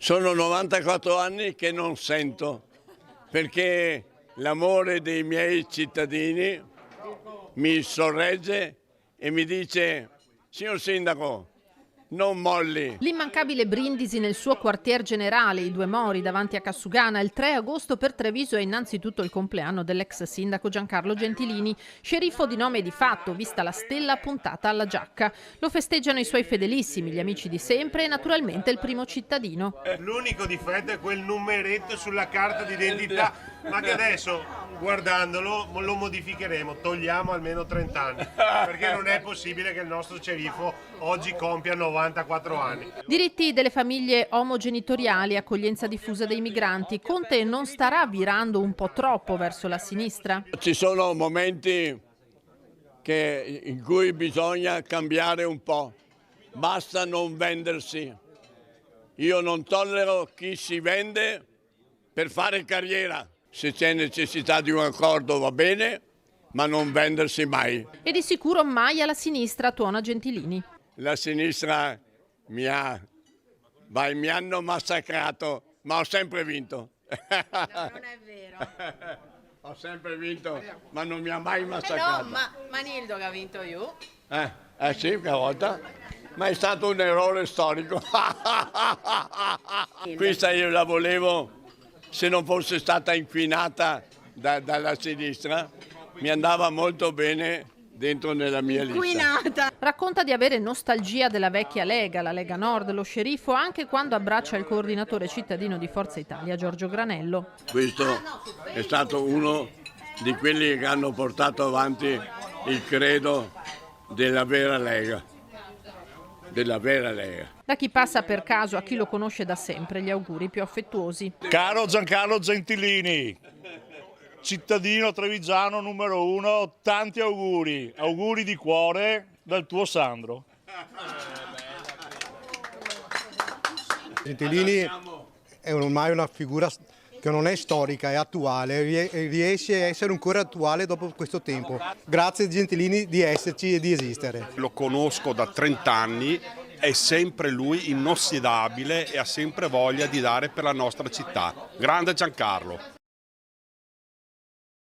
Sono 94 anni che non sento, perché l'amore dei miei cittadini mi sorregge e mi dice: signor Sindaco, non molli. L'immancabile brindisi nel suo quartier generale, i due mori davanti a Cassugana. Il 3 agosto per Treviso è innanzitutto il compleanno dell'ex sindaco Giancarlo Gentilini, sceriffo di nome e di fatto, vista la stella puntata alla giacca. Lo festeggiano i suoi fedelissimi, gli amici di sempre e naturalmente il primo cittadino. L'unico difetto è quel numeretto sulla carta d'identità, ma che adesso, guardandolo, lo modificheremo, togliamo almeno 30 anni, perché non è possibile che il nostro sceriffo oggi compia 94 anni. Diritti delle famiglie omogenitoriali, accoglienza diffusa dei migranti. Conte non starà virando un po' troppo verso la sinistra? Ci sono momenti in cui bisogna cambiare un po', basta non vendersi. Io non tollero chi si vende per fare carriera. Se c'è necessità di un accordo va bene, ma non vendersi mai. E di sicuro mai alla sinistra, tuona Gentilini. La sinistra mi hanno massacrato, ma ho sempre vinto. No, non è vero. Ho sempre vinto, ma non mi ha mai massacrato. No, ma Manildo che ha vinto io. Sì, una volta. Ma è stato un errore storico. Questa io la volevo, se non fosse stata inquinata dalla sinistra, mi andava molto bene dentro nella mia lista. Inquinata. Racconta di avere nostalgia della vecchia Lega, la Lega Nord, lo sceriffo, anche quando abbraccia il coordinatore cittadino di Forza Italia, Giorgio Granello. Questo è stato uno di quelli che hanno portato avanti il credo della vera Lega. Da chi passa per caso a chi lo conosce da sempre, gli auguri più affettuosi. Caro Giancarlo Gentilini, cittadino trevigiano numero 1, tanti auguri, auguri di cuore dal tuo Sandro. Gentilini è ormai una figura che non è storica, è attuale, e riesce a essere ancora attuale dopo questo tempo. Grazie Gentilini di esserci e di esistere. Lo conosco da 30 anni, è sempre lui inossidabile e ha sempre voglia di dare per la nostra città. Grande Giancarlo!